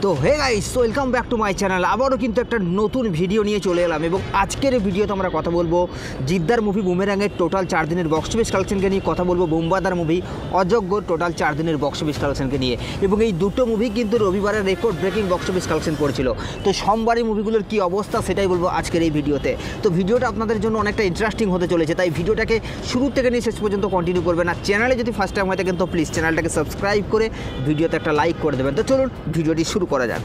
তো hey guys, welcome back to my channel. আবারও কিন্তু একটা নতুন ভিডিও নিয়ে চলে এলাম এবং আজকের ভিডিওতে আমরা কথা বলবো জিদ্দার মুভি বুমেরাংয়ের টোটাল 4 দিনের বক্স অফিস কালেকশনকে নিয়ে, কথা বলবো বুম্বাদার মুভি অযোগ্য টোটাল 4 দিনের বক্স অফিস কালেকশনকে নিয়ে। এবং এই দুটো মুভি কিন্তু রবিবারে record breaking box office collection করেছিল। তো সোমবারের মুভিগুলোর কী অবস্থা সেটাই বলবো আজকের এই ভিডিওতে। তো ভিডিওটা আপনাদের জন্য অনেকটা ইন্টারেস্টিং হতে চলেছে, তাই ভিডিওটাকে শুরু থেকে নিয়ে শেষ পর্যন্ত কন্টিনিউ করবেন। আর চ্যানেলে যদি ফার্স্ট টাইম হয়ে থাকেন তো প্লিজ চ্যানেলটাকে সাবস্ক্রাইব করে ভিডিওতে একটা লাইক করে দেবেন। তো চলুন ভিডিওটি শুরু করা যাক।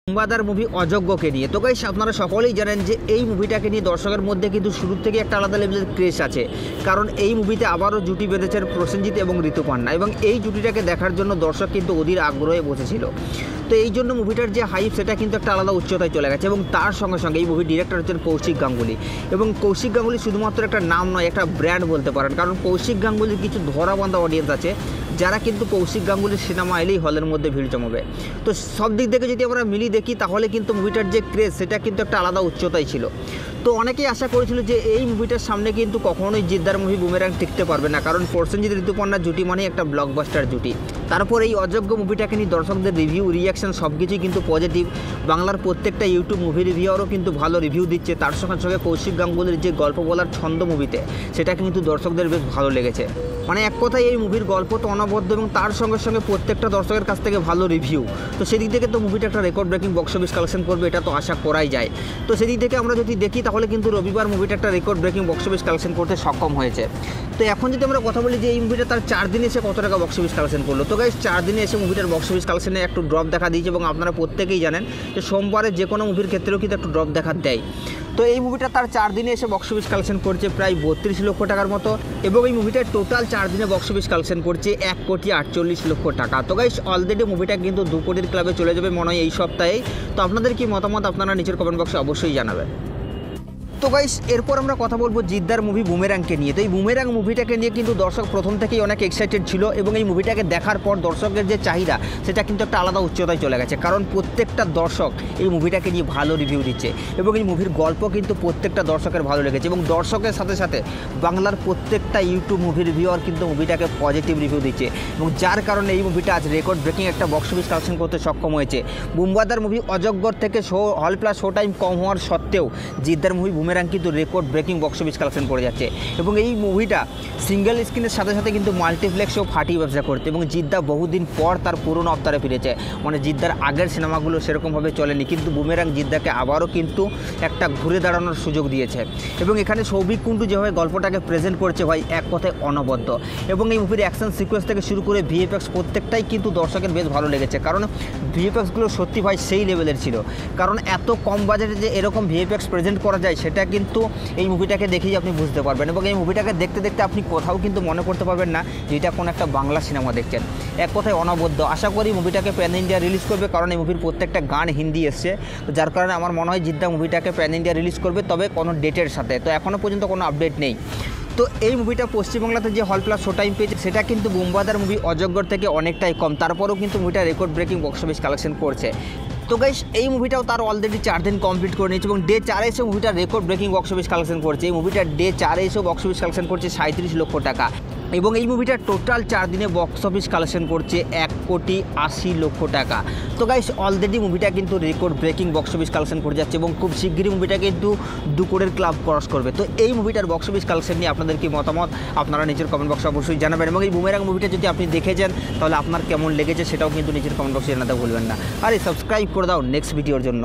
বুম্বাদার মুভি অযোগ্যকে নিয়ে। তো গাইস, আপনারা সকলেই জানেন যে এই মুভিটাকে নিয়ে দর্শকের মধ্যে কিন্তু শুরু থেকে একটা আলাদা লেভেলের ক্রেজ আছে, কারণ এই মুভিতে আবারও জুটি বেঁধেছেন প্রসেনজিৎ এবং ঋতুপর্ণা, এবং এই জুটিটাকে দেখার জন্য দর্শক কিন্তু অধীর আগ্রহে বসেছিল। তো এই জন্য মুভিটার যে হাইপ সেটা কিন্তু একটা আলাদা উচ্চতায় চলে গেছে। এবং তার সঙ্গে সঙ্গে এই মুভির ডিরেক্টর হচ্ছেন কৌশিক গাঙ্গুলি, এবং কৌশিক গাঙ্গুলি শুধুমাত্র একটা নাম নয়, একটা ব্র্যান্ড বলতে পারেন, কারণ কৌশিক গাঙ্গুলির কিছু ধরাবান্ধা অডিয়েন্স আছে যারা কিন্তু কৌশিক গাঙ্গুলির সিনেমা এলেই হলের মধ্যে ভিড় জমাবে। তো সব দিক থেকে যদি আমরা মিলিয়ে দেখি তাহলে কিন্তু মুভিটার যে ক্রেজ সেটা কিন্তু একটা আলাদা উচ্চতায় ছিল। তো অনেকেই আশা করেছিল যে এই মুভিটার সামনে কিন্তু কখনোই জিদ্দার মুভি বুমেরাং টিকতে পারবে না, কারণ প্রসেনজিৎ ঋতুপর্ণার জুটি মানে একটা ব্লকবাস্টার জুটি। তারপর এই অযোগ্য মুভিটাকে নিয়ে দর্শকদের রিভিউ রিয়াকশন সব কিছুই কিন্তু পজিটিভ। বাংলার প্রত্যেকটা ইউটিউব মুভি রিভিউয়ারও কিন্তু ভালো রিভিউ দিচ্ছে। তার সঙ্গে সঙ্গে কৌশিক গাঙ্গুলির যে গল্প বলার ছন্দ মুভিতে সেটা কিন্তু দর্শকদের বেশ ভালো লেগেছে। মানে এক কথায় এই মুভির গল্প তো অনবদ্য, এবং তার সঙ্গে সঙ্গে প্রত্যেকটা দর্শকের কাছ থেকে ভালো রিভিউ। তো সেদিক থেকে তো মুভিটা একটা record breaking box office collection করবে, এটা তো আশা করাই যায়। তো সেদিক থেকে আমরা যদি দেখি তাহলে কিন্তু রবিবার মুভিটা একটা record breaking box office collection করতে সক্ষম হয়েছে। তো এখন যদি আমরা কথা বলি যে এই মুভিটা তার 4 দিনে এসে কত টাকা বক্স অফিস কালেকশন করলো, তো গাইস 4 দিনে এসে মুভিটার বক্স অফিস কালেকশনে একটু ড্রপ দেখা দিয়েছে। এবং আপনারা প্রত্যেকেই জানেন যে সোমবারে যে কোনো মুভির ক্ষেত্রেও কিন্তু একটু ড্রপ দেখা দেয়। তো এই মুভিটা তার 4 দিনে এসে বক্স অফিস কালেকশন করছে প্রায় 32 লক্ষ টাকার মতো, এবং এই মুভিটার টোটাল 4 দিনে বক্স অফিস কালেকশন করছে 1,48,00,000 টাকা। তো গাইস অলরেডি মুভিটা কিন্তু 2 কোটির ক্লাবে চলে যাবে মনে হয় এই সপ্তাহেই। তো আপনাদের কি মতামত আপনারা নিচের কমেন্ট বক্সে অবশ্যই জানাবেন। তো গাইস এরপর আমরা কথা বলবো জিদ্দার মুভি বুমেরাংকে নিয়ে। তো এই বুমেরাং মুভিটাকে নিয়ে কিন্তু দর্শক প্রথম থেকেই অনেক এক্সাইটেড ছিল, এবং এই মুভিটাকে দেখার পর দর্শকের যে চাহিদা সেটা কিন্তু একটা আলাদা উচ্চতায় চলে গেছে, কারণ প্রত্যেকটা দর্শক এই মুভিটাকে নিয়ে ভালো রিভিউ দিচ্ছে, এবং এই মুভির গল্প কিন্তু প্রত্যেকটা দর্শকের ভালো লেগেছে। এবং দর্শকের সাথে সাথে বাংলার প্রত্যেকটা ইউটিউব মুভি রিভিউয়ার কিন্তু মুভিটাকে পজিটিভ রিভিউ দিচ্ছে, এবং যার কারণে এই মুভিটা আজ রেকর্ড ব্রেকিং একটা বক্স অফিস কালেকশন করতে সক্ষম হয়েছে। বুম্বাদার মুভি অযোগ্যর থেকে হল প্লাস শো টাইম কম হওয়ার সত্ত্বেও জিদ্দার মুভি বুমেরাং কিন্তু record breaking box office collection করে যাচ্ছে। এবং এই মুভিটা সিঙ্গেল স্ক্রিনের সাথে সাথে কিন্তু মাল্টিপ্লেক্সেও ফাটিয়ে ব্যবসা করতে, এবং জিদ্দা বহুদিন পর তার পুরনো অবতারে ফিরেছে। মানে জিদ্দার আগের সিনেমাগুলো সেরকমভাবে চলেনি, কিন্তু বুমেরাং জিদ্দাকে আবারও কিন্তু একটা ঘুরে দাঁড়ানোর সুযোগ দিয়েছে। এবং এখানে সৌভিক কুন্ডু যেভাবে গল্পটাকে প্রেজেন্ট করছে ভাই এক কথায় অনবদ্য। এবং এই মুভির অ্যাকশন সিকোয়েন্স থেকে শুরু করে ভিএফএক্স প্রত্যেকটাই কিন্তু দর্শকের বেশ ভালো লেগেছে, কারণ ভিএফএক্সগুলো সত্যি ভাই সেই লেভেলের ছিল। কারণ এত কম বাজেটে যে এরকম ভিএফএক্স প্রেজেন্ট করা যায় সেটা কিন্তু এই মুভিটাকে দেখেই আপনি বুঝতে পারবেন, এবং এই মুভিটাকে দেখতে দেখতে আপনি কোথাও কিন্তু মনে করতে পারবেন না যে এটা কোনো একটা বাংলা সিনেমা দেখছেন। এক কথায় অনবদ্য। আশা করি মুভিটাকে প্যান ইন্ডিয়া রিলিজ করবে, কারণ এই মুভির প্রত্যেকটা গান হিন্দি এসছে। তো যার কারণে আমার মনে হয় জিদ্দা মুভিটাকে প্যান ইন্ডিয়া রিলিজ করবে, তবে কোনো ডেটের সাথে। তো এখনও পর্যন্ত কোনো আপডেট নেই। তো এই মুভিটা পশ্চিমবাংলাতে যে হল প্লাস শো টাইম পেয়েছে সেটা কিন্তু বুম্বাদার মুভি অযোগ্যর থেকে অনেকটাই কম, তারপরেও কিন্তু মুভিটা record breaking box office collection করছে। তো গাইস এই মুভিটাও তার অলরেডি 4 দিন কমপ্লিট করে নিয়েছে, এবং ডে 4 এসে মুভিটা record breaking box office collection করছে। এই মুভিটা ডে 4 এসেও বক্স অফিস কালেকশন করছে 37 লক্ষ টাকা, এবং এই মুভিটা টোটাল 4 দিনে বক্স অফিস কালেকশন করছে 1,80,00,000 টাকা। তো গাইস অলরেডি মুভিটা কিন্তু record breaking box office collection করে যাচ্ছে, এবং খুব শিগগিরই মুভিটা কিন্তু 2 কোটির ক্লাব ক্রস করবে। তো এই মুভিটার বক্স অফিস কালেকশন নিয়ে আপনাদের কি মতামত আপনারা নিচের কমেন্ট বক্সে অবশ্যই জানাবেন, এবং এই বুমেরাং মুভিটা যদি আপনি দেখে যান তাহলে আপনার কেমন লেগেছে সেটাও কিন্তু নিচের কমেন্ট বক্সে জানাতে ভুলবেন না। আর সাবস্ক্রাইব করে দাও নেক্সট ভিডিওর জন্য।